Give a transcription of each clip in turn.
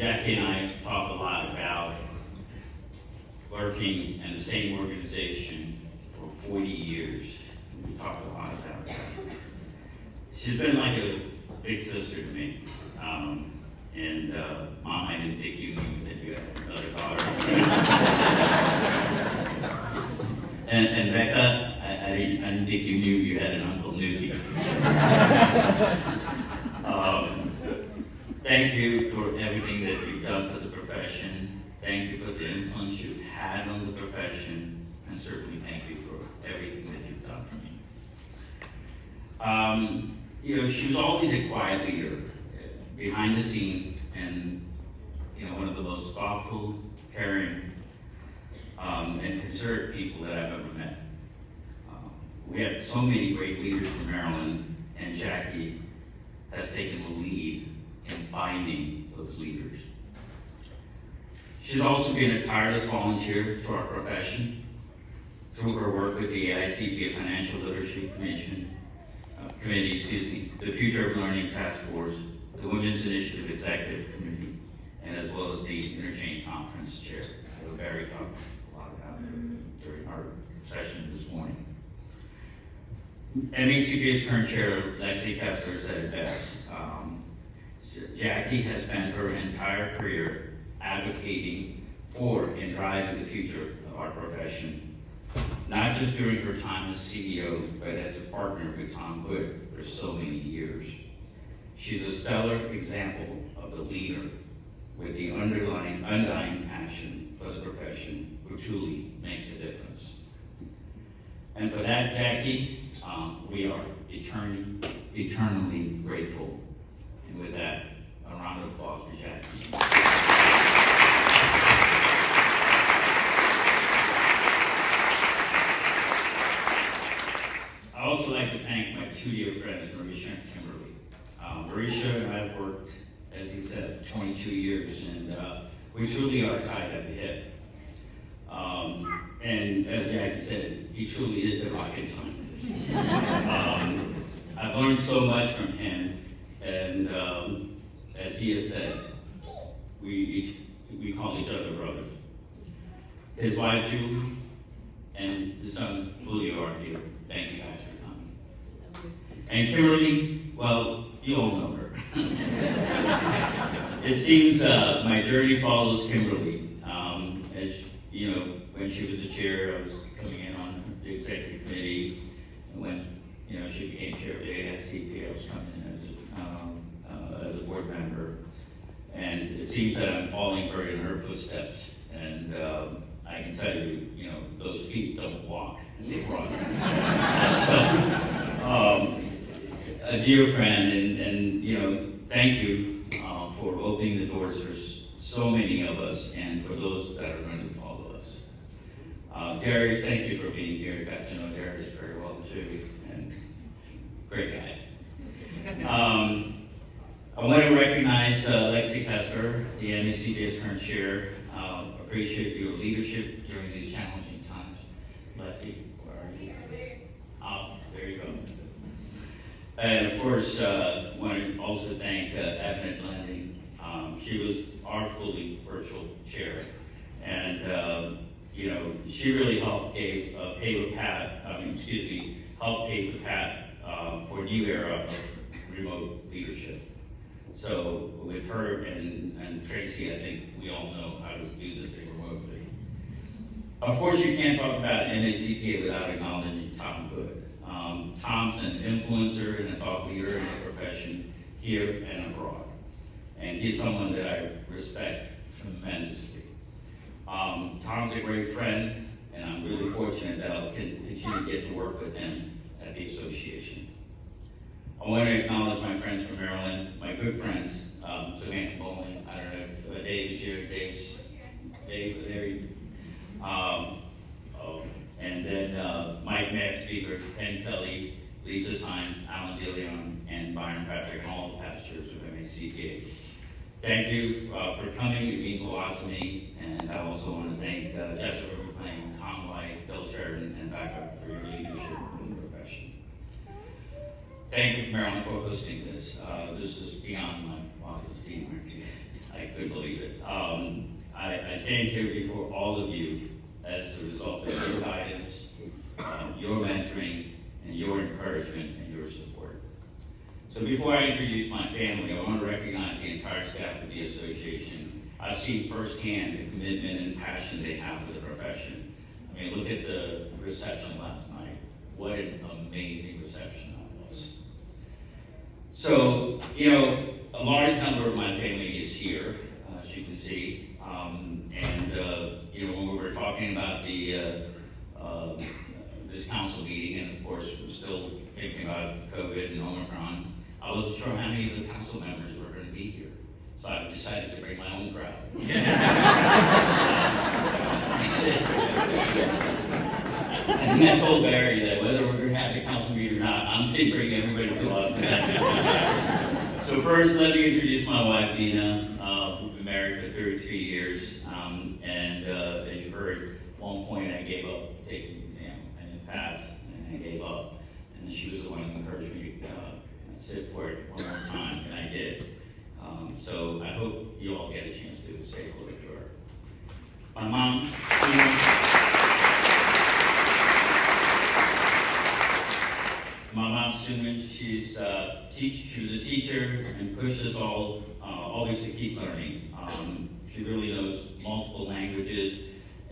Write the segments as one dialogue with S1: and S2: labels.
S1: Jackie and I talk a lot about working in the same organization for 40 years. We talk a lot about that. She's been like a big sister to me. Mom, I didn't think you knew that you had another daughter. and Becca, I didn't think you knew you had an Uncle Newbie. Thank you for everything that you've done for the profession. Thank you for the influence you've had on the profession, and certainly thank you for everything that you've done for me. She was always a quiet leader, behind the scenes, and one of the most thoughtful, caring, and considerate people that I've ever met. We have so many great leaders from Maryland, and Jackie has taken the lead in finding those leaders. She's also been a tireless volunteer to our profession through her work with the AICPA Financial Literacy Committee, the Future of Learning Task Force, the Women's Initiative Executive Committee, and as well as the Interchange Conference Chair. Barry talked a lot about it during our session this morning. AICPA's current chair, Lexi Kessler, said it best. Jackie has spent her entire career advocating for and driving the future of our profession, not just during her time as CEO, but as a partner with Tom Hood for so many years. She's a stellar example of the leader with the undying passion for the profession who truly makes a difference. And for that, Jackie, we are eternally grateful. And with that, a round of applause for Jackie. I also like to thank my two dear friends, Marisha and Kimberly. Marisha and I have worked, as he said, 22 years, and we truly are tied at the hip. And as Jackie said, he truly is a rocket scientist. I've learned so much from him, and as he has said, we call each other brothers. His wife, Julie, and his son, Julio, are here. Thank you guys for coming. And Kimberly, well, you all know her. It seems my journey follows Kimberly. As you know, when she was the chair, I was coming in on the executive committee, and when she became chair of the AICPA, I was coming in as a board member. And it seems that I'm following her in her footsteps. And I can tell you, those feet don't walk, they run. So, a dear friend, and thank you for opening the doors for so many of us, and for those that are going to follow us. Darius, thank you for being here. I got to know Darius very well too, and great guy. I want to recognize Lexi Kessler, the AICPA's current chair. Appreciate your leadership during these challenging times. Lexi, where are you? Oh, there you go. And of course, want to also thank Advent Lending. She was our fully virtual chair, and she really helped pave the path for a new era of remote leadership. So with her and Tracy, I think we all know how to do this thing remotely. Of course, you can't talk about NACPA without acknowledging Tom Hood. Tom's an influencer and a thought leader in the profession here and abroad. And he's someone that I respect tremendously. Tom's a great friend, and I'm really fortunate that I'll continue to get to work with him at the association. I want to acknowledge my friends from Maryland, my good friends, Samantha Bowling. I don't know if Dave is here. Dave, there you and then Mike Mack, speaker, Ken Kelly, Lisa Sines, Alan DeLeon, and Byron Patrick, and all the pastors of MACPA. Thank you for coming. It means a lot to me. And I also want to thank Jessica McLean, Tom White, Bill Sheridan, and Becca for your leadership in the profession. Thank you, Maryland, for hosting this. This is beyond my wildest dream. I couldn't believe it. I stand here before all of you as a result of your guidance, your mentoring, and your encouragement and your support. So before I introduce my family, I want to recognize the entire staff of the association. I've seen firsthand the commitment and passion they have for the profession. I mean, look at the reception last night. What an amazing reception that was. So, you know, a large number of my family is here, as you can see. You know, when we were talking about the this council meeting, and of course, we're still thinking about COVID and Omicron, I wasn't sure how many of the council members were going to be here. So I decided to bring my own crowd. I think I told Barry that whether we're going to have the council meeting or not, I'm bring everybody to Los Angeles. So first, let me introduce my wife, Nina. We've been married for 33 years. As you heard, at one point I gave up taking the exam, and it passed, and I gave up. And then she was the one who encouraged me to sit for it one more time, and I did. So I hope you all get a chance to say hello to her. My mom, Suman, she was a teacher and pushed us all always to keep learning. She really knows multiple languages,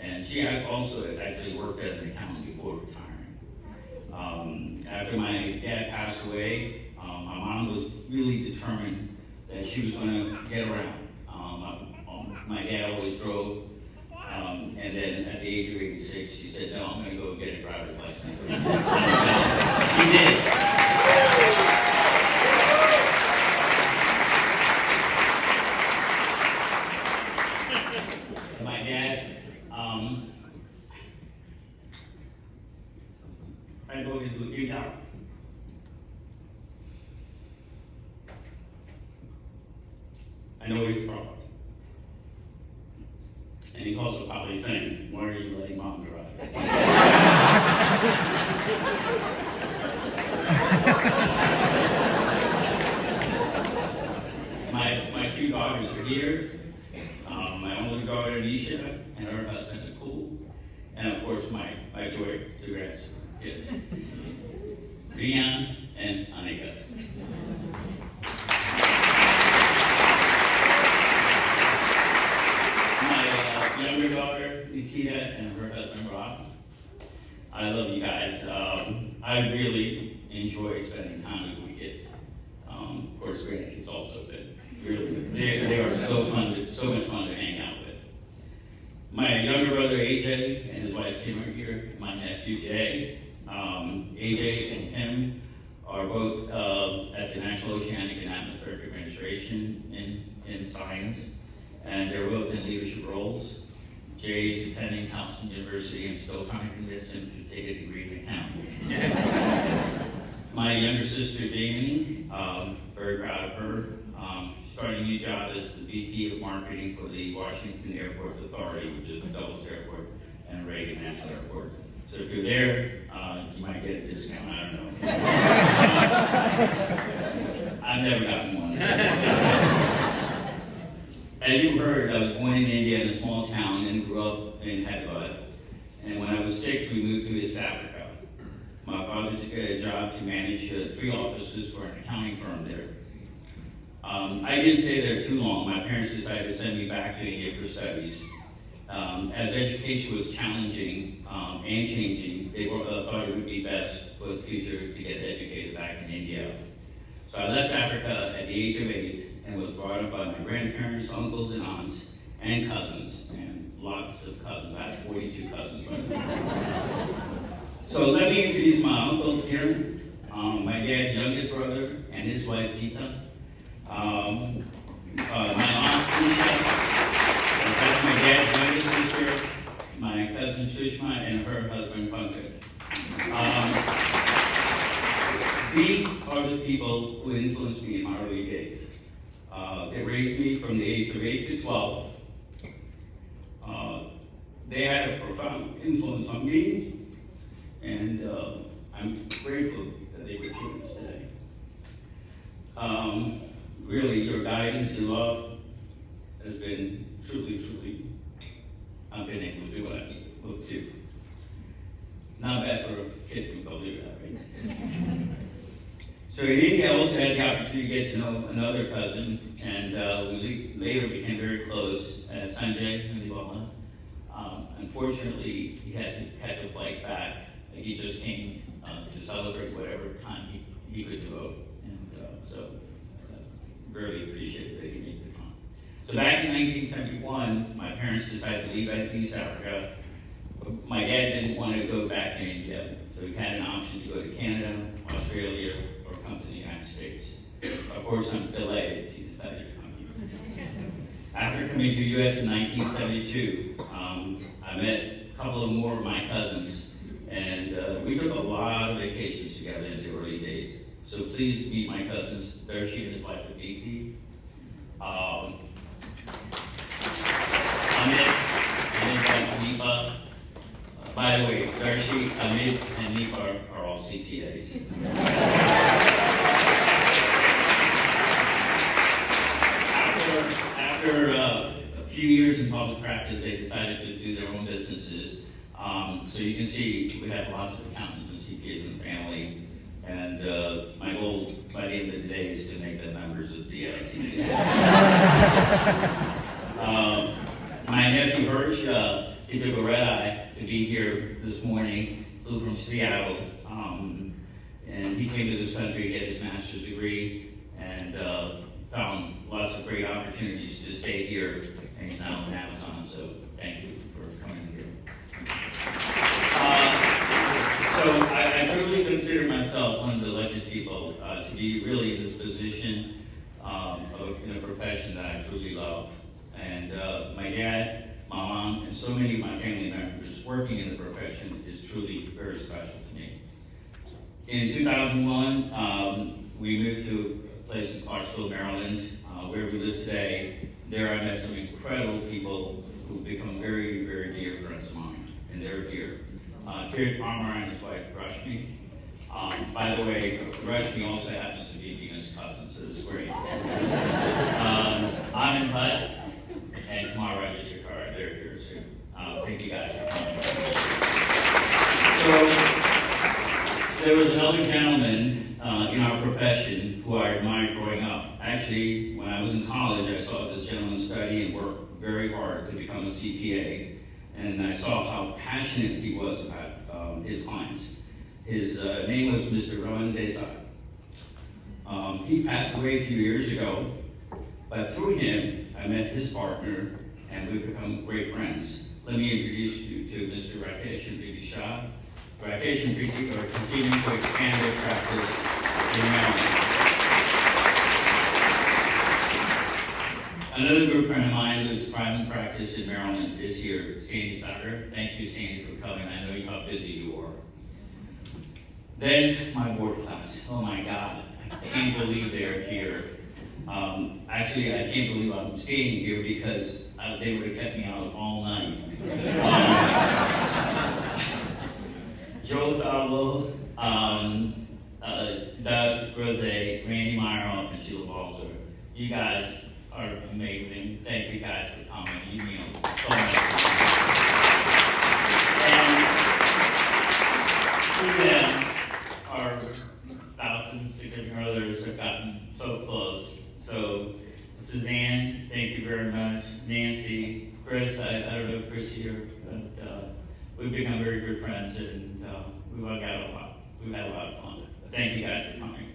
S1: and she also actually worked as an accountant before retiring. After my dad passed away, my mom was really determined that she was going to get around. My dad always drove, and then at the age of 86, she said, "No, I'm going to go get a driver's license." She did. My dad, I know he's looking down. I know he's wrong. And he's also probably saying, "Why are you letting mom drive?" My two daughters are here. My only daughter, Nisha, and her husband, Nicole. And of course, my two kids, Rian and Anika. Younger daughter, Nikita, and her husband, Rob. I love you guys. I really enjoy spending time with my kids. Of course, grandkids also, but really, they are so much fun to hang out with. My younger brother, AJ, and his wife, Kim, are here. My nephew, Jay. AJ and Kim are both at the National Oceanic and Atmospheric Administration in science, and they're both in leadership roles. Jay is attending Towson University and still trying to convince him to take a degree in accounting. My younger sister, Jamie, very proud of her. She's starting a new job as the VP of Marketing for the Washington Airport Authority, which is the Dulles Airport and Reagan National Airport. So if you're there, you might get a discount, I don't know. I've never gotten one. As you heard, I was born in India in a small town and grew up in Hyderabad. And when I was 6, we moved to East Africa. My father took a job to manage 3 offices for an accounting firm there. I didn't stay there too long. My parents decided to send me back to India for studies. As education was challenging and changing, they thought it would be best for the future to get educated back in India. So I left Africa at the age of 8 and was brought up by my grandparents, uncles, and aunts, and cousins, and lots of cousins. I have 42 cousins right now. So let me introduce my uncle here, my dad's youngest brother, and his wife, Gita. My aunt, Tisha, that's my dad's youngest sister, my cousin, Sushma, and her husband, Pankaj. These are the people who influenced me in my early days. They raised me from the age of 8 to 12. They had a profound influence on me, and I'm grateful that they were doing this today. Really, your guidance, your love, has been truly, I've been able to do what I hope to. Not bad for a kid from Bolivia, right? So in India, I also had the opportunity to get to know another cousin, and we later became very close, Sanjay Maliwala. Unfortunately, he had to catch a flight back. He just came to celebrate whatever time he could devote, and so really appreciate that he made the time. So back in 1971, my parents decided to leave East Africa. My dad didn't want to go back to India, so he had an option to go to Canada, Australia, or come to the United States. Of course, I'm delighted he decided to come here. After coming to the U.S. in 1972, I met a couple of more of my cousins, and we took a lot of vacations together in the early days. So please meet my cousins, Darshi and his wife Aditi, Amit, and Nipa. By the way, Darshi, Amit, and Nipa are all CPAs. After a few years in public practice, they decided to do their own businesses. So you can see we have lots of accountants and CPAs in the family. And my goal by the end of the day is to make them members of the AICPA. My nephew Hirsch, he took a red eye to be here this morning, flew from Seattle, and he came to this country to get his master's degree, and found lots of great opportunities to stay here, and he's now in Amazon, so thank you for coming here. So I truly consider myself one of the elected people to be really in this position in a profession that I truly love. And my dad, my mom, and so many of my family members working in the profession is truly very special to me. In 2001, we moved to a place in Clarksville, Maryland, where we live today. There I met some incredible people who've become very, very dear friends of mine, and they're here. Kirit Parmar and his wife, Rashmi. By the way, Rashmi also happens to be Dina's cousin, so this is great. Anand Bhatt and Kumar Rajashekar, they're here too. Thank you guys for coming. So, there was another gentleman in our profession who I admired growing up. Actually, when I was in college, I saw this gentleman study and work very hard to become a CPA. And I saw how passionate he was about his clients. His name was Mr. Raman Desai. He passed away a few years ago, but through him, I met his partner, and we've become great friends. Let me introduce you to Mr. Rakesh and Preeti Shah. Rakesh and Preeti are continuing to expand their practice in Maryland. Another good friend of mine who's private practice in Maryland is here, Sandy Sutter. Thank you, Sandy, for coming. I know how busy you are. Then my board class. Oh my God, I can't believe they're here. Actually, I can't believe I'm standing here because they would have kept me out all night. Joe Fowler, Doug Rose, Randy Meyerhoff, and Sheila Balzer. You guys are amazing. Thank you guys for coming. You mean so much. And through them, our thousands, significant others have gotten so close. So, Suzanne, thank you very much. Nancy, Chris, I don't know if Chris is here, but we've become very good friends, and we've all got a lot. We've had a lot of fun. Thank you guys for coming.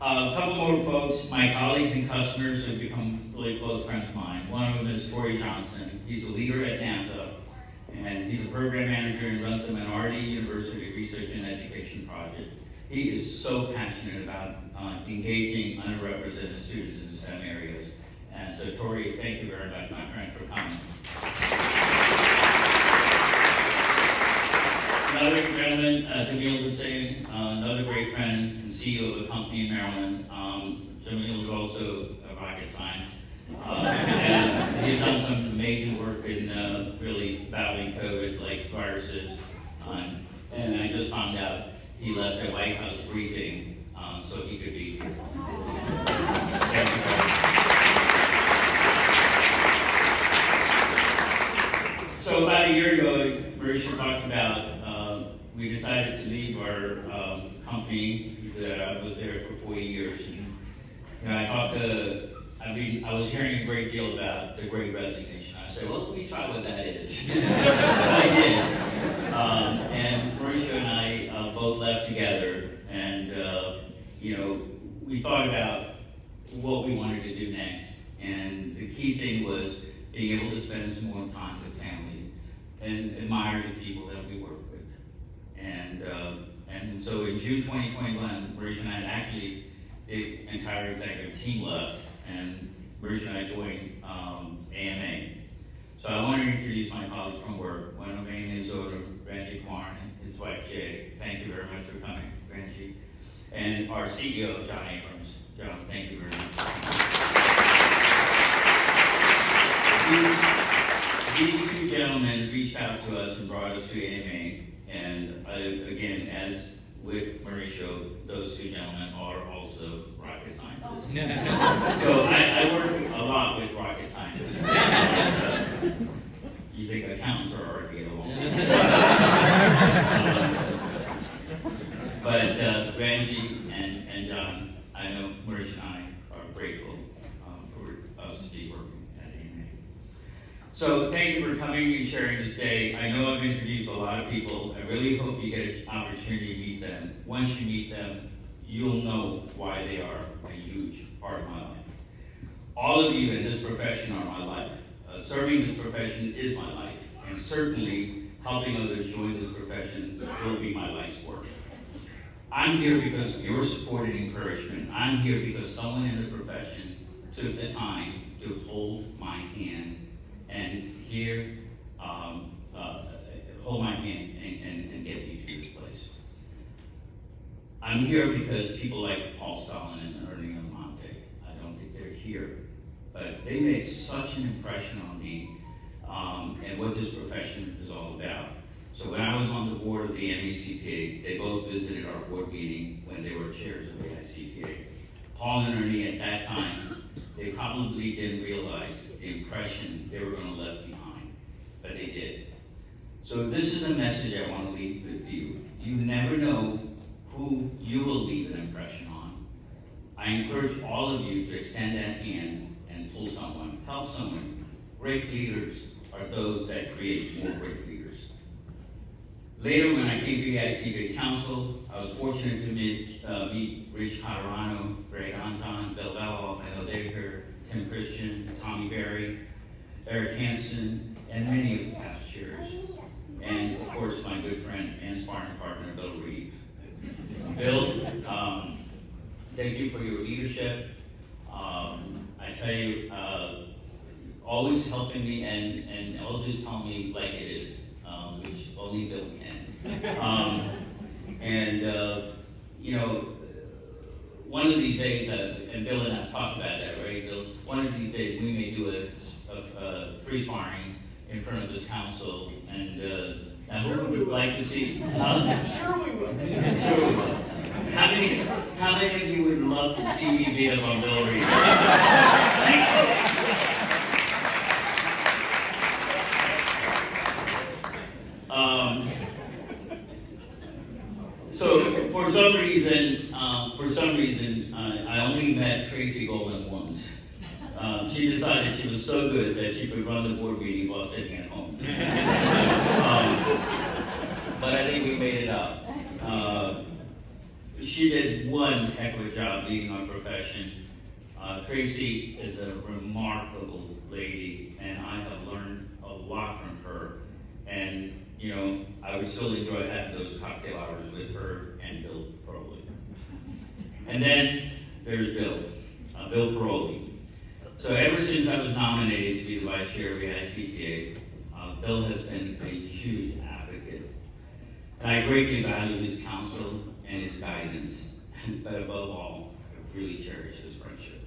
S1: A couple more folks, my colleagues and customers have become really close friends of mine. One of them is Torrey Johnson. He's a leader at NASA, and he's a program manager and runs the Minority University Research and Education Project. He is so passionate about engaging underrepresented students in the STEM areas. And so, Torrey, thank you very much, my friend, for coming. Another gentleman, Jamil Hussain, another great friend and CEO of a company in Maryland. Jamil is also a rocket science. And he's done some amazing work in really battling COVID, like viruses. And I just found out he left a White House briefing so he could be here. Thank you very much. talked about, we decided to leave our company that I was there for 4 years. I was hearing a great deal about the Great Resignation. I said, well, let me try what that is. So I did. And Mauricio and I both left together, and we thought about what we wanted to do next. And the key thing was being able to spend some more time with family and admire the people that we work with. And so in June 2021, Mauricio and I actually, the entire executive team left, and Mauricio and I joined AMA. So I want to introduce my colleagues from work. One of them is Ranji Kumar and his wife Jay. Thank you very much for coming, Ranji. And our CEO, John Abrams. John, thank you very much. These two gentlemen reached out to us and brought us to AMA. And again, as with Mauricio, those two gentlemen are also rocket scientists. So I work a lot with rocket scientists. You think accountants are hard to get along with. But Ranji and John, I know Mauricio and I are grateful for us to be working at AMA. So thank you for coming and sharing this day. I know I've introduced a lot of people. I really hope you get an opportunity to meet them. Once you meet them, you'll know why they are a huge part of my life. All of you in this profession are my life. Serving this profession is my life, and certainly helping others join this profession will be my life's work. I'm here because of your support and encouragement. I'm here because someone in the profession took the time to hold my hand and hold my hand and get me to this place. I'm here because people like Paul Stalin and Ernie Almonte, I don't think they're here, but they made such an impression on me and what this profession is all about. So when I was on the board of the AICPA, they both visited our board meeting when they were chairs of the AICPA. Paul and Ernie at that time, they probably didn't realize the impression they were going to leave behind, but they did. So this is a message I want to leave with you. You never know who you will leave an impression on. I encourage all of you to extend that hand and pull someone, help someone. Great leaders are those that create more great leaders. Later, when I came to the AICPA Council, I was fortunate to meet Rich Catarano, Greg Anton, Bill Veloff, I know they're here, Tim Christian, Tommy Berry, Eric Hansen, and many of the past chairs. And of course, my good friend and sparring partner, Bill Reed. Bill, thank you for your leadership. I tell you, always helping me and always telling me like it is, which only Bill can. One of these days, and Bill and I have talked about that, right, Bill? One of these days, we may do a free sparring in front of this council, and sure we would like to see. Sure we will. Sure we will. How many of you would love to see me beat up on Bill Reed? So for some reason, I only met Tracy Golden once. She decided she was so good that she could run the board meetings while sitting at home. But I think we made it up. She did one heck of a job leading our profession. Tracy is a remarkable lady, and I have learned a lot from her. And I would still enjoy having those cocktail hours with her and Bill Paroli. And then there's Bill Paroli. So ever since I was nominated to be the vice chair of the AICPA, Bill has been a huge advocate. And I greatly value his counsel and his guidance, but above all, I really cherish his friendship.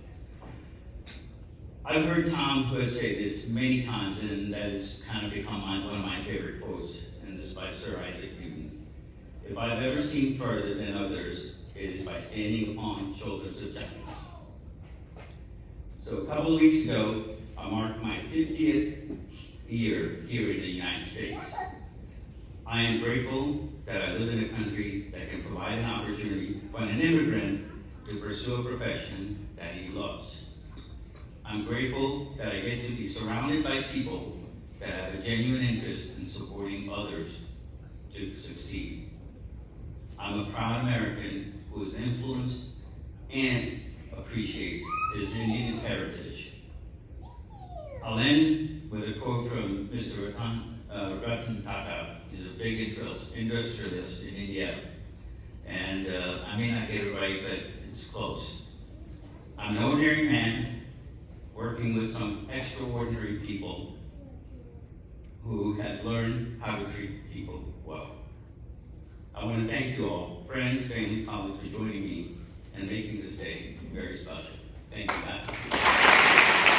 S1: I've heard Tom Hood say this many times, and that has kind of become one of my favorite quotes, and this is by Sir Isaac Newton. If I've ever seen further than others, it is by standing upon shoulders of giants. So a couple of weeks ago, I marked my 50th year here in the United States. I am grateful that I live in a country that can provide an opportunity for an immigrant to pursue a profession that he loves. I'm grateful that I get to be surrounded by people that have a genuine interest in supporting others to succeed. I'm a proud American who is influenced and appreciates his Indian heritage. I'll end with a quote from Mr. Ratan Tata. He's a big industrialist in India. And I may not get it right, but it's close. I'm an ordinary man working with some extraordinary people who has learned how to treat people well. I want to thank you all, friends, family, colleagues, for joining me and making this day very special. Thank you, guys.